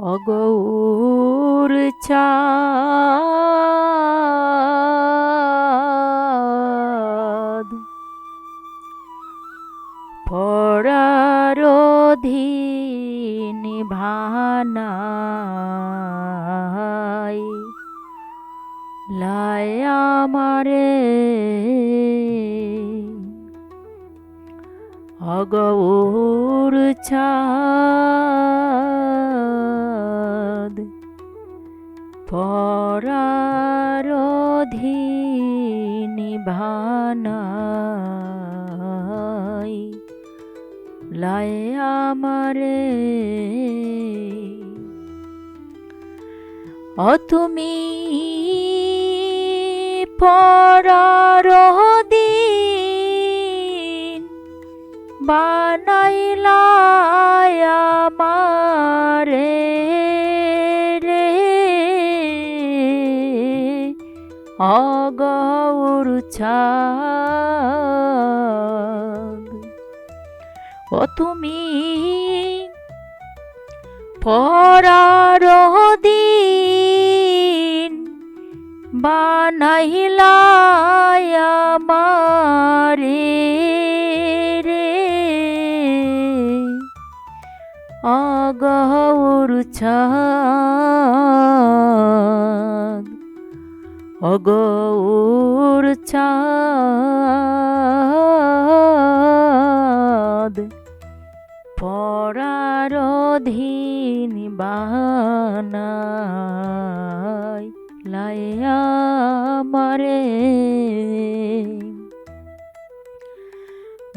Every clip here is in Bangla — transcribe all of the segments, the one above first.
অগৌর চাঁদ পরার অধীন ভানাই লায় আমারে অগৌর চাঁদ পরার অধীন ভানাই লায় আমারে তুমি পরার অধীন বানাইলা আমারে রে অগৌর চাঁদ তুমি পরার অধীন বানাইলা আমারে রে অগৌর চাঁদ অগৌর চাঁদ পরার অধীন বানাই লায় আমারে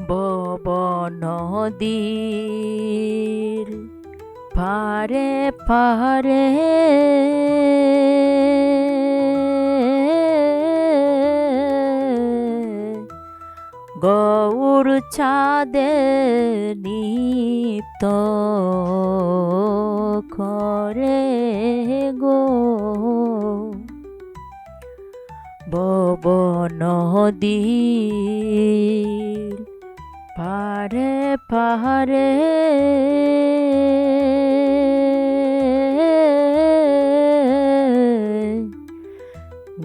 বব নদীর পারে পারে গৌর চাঁদে নিত করে গো বব নদীর পারে পারে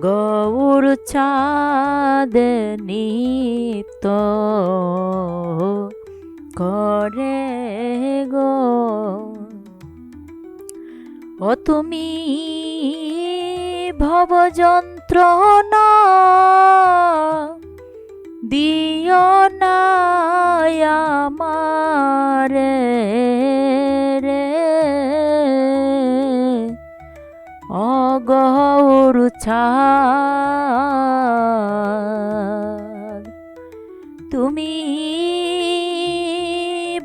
গৌর চাঁদ নিত করে গো ও তুমি ভব যন্ত্রণা দিও না আমারে রে অগৌর চাঁদ তুমি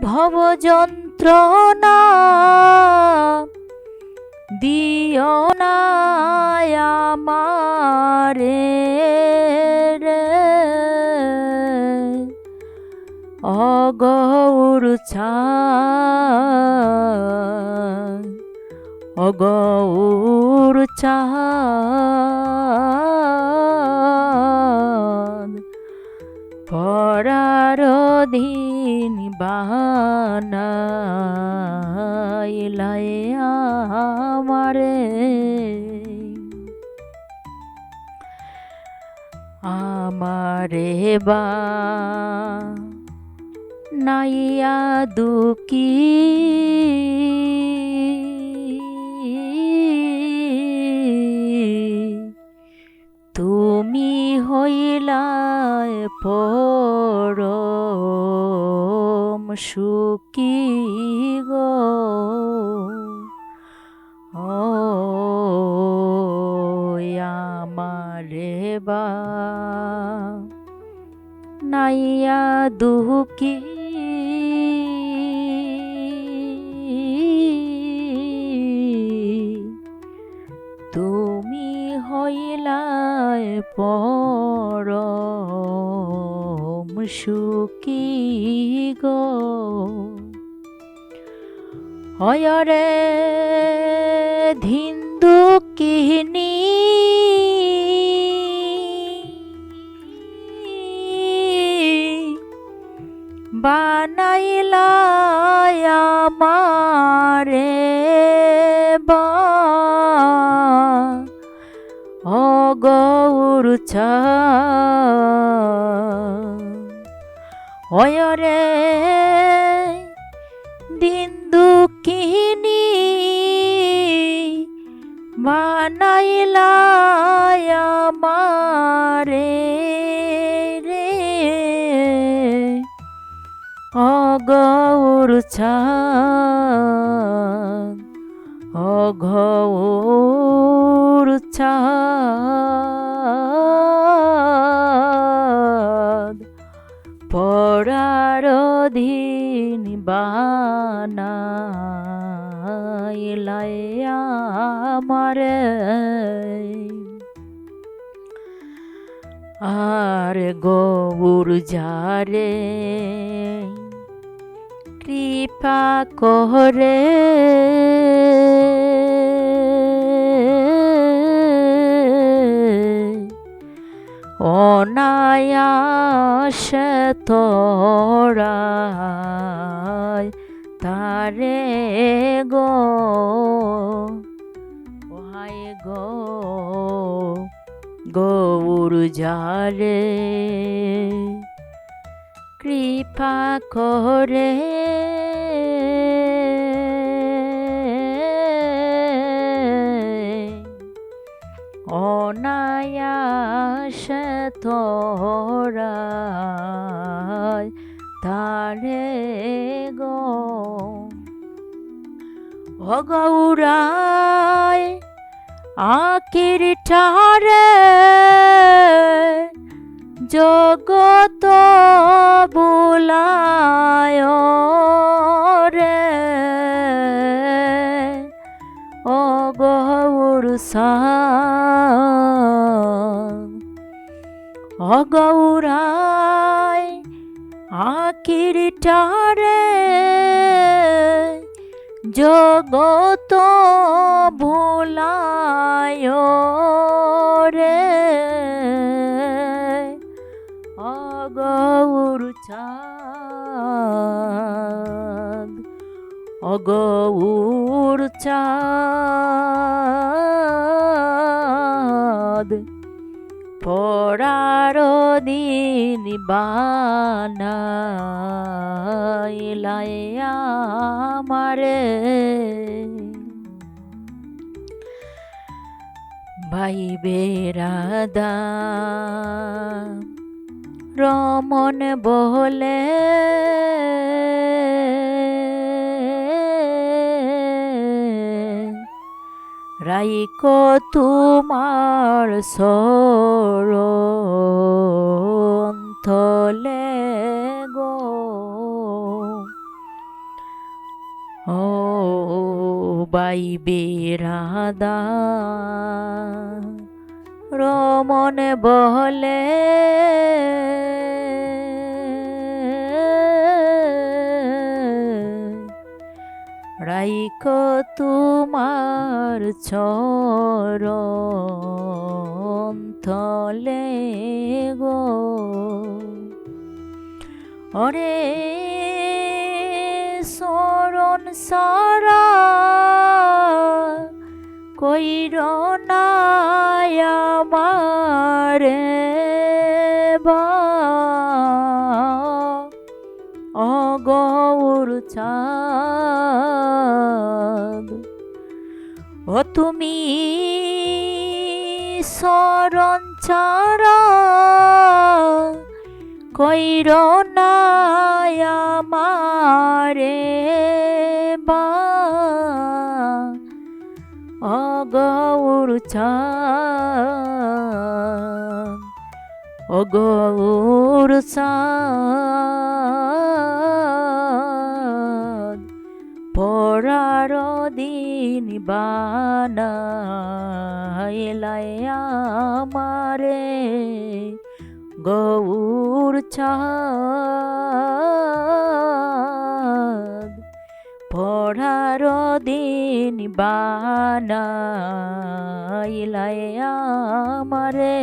ভব যন্ত্রণা দিও না আমারে রে অগৌর চাঁদ অগৌর চাঁদ পরার অধীন বানাই লায় আমারে আমারে বা নাইয়া দুকি তুমি হইলায় পরম সুখী গো আমারে বা নাইয়া দুঃখী তুমি হইলায় পরম সুখী গো হয় রে ধীন দুঃখিনী বানাইলা আমারে গৌর হয়রে দিন দুঃখিনী বানাইলাই আমারে রে অগৌর অঘৌর পরার দিন বানাইলাই আমারে আর গৌর যারে কৃপা করে অনায়াসে তোরায় তারে গো ওহায় গো গৌর যারে কৃপা করে অনায়াসে তোরায় তারে গো অগৌরায় আকির ঠারে জগত বুলায় রে অগৌর অগৌরায় আকির ঠারে জগত ভুলায় রে অগৌর অগৌর পরার দিন বানাইলাই আমারে ভাই বেরাদা রমন বলে রাইকো তোমার সরন্তলে গো ও বাই বেরাদা রমন বলে রাইকো তোমার চরণতলে গো ওরে শরণ সারা কইর না আমারে বা অগৌর ও তুমি শরণ ছাড়া কইর না আমারে বা অগৌর অগৌর পরার দিন বানাইলাই আমারে গৌর পরার দিন বানাইলাই আমারে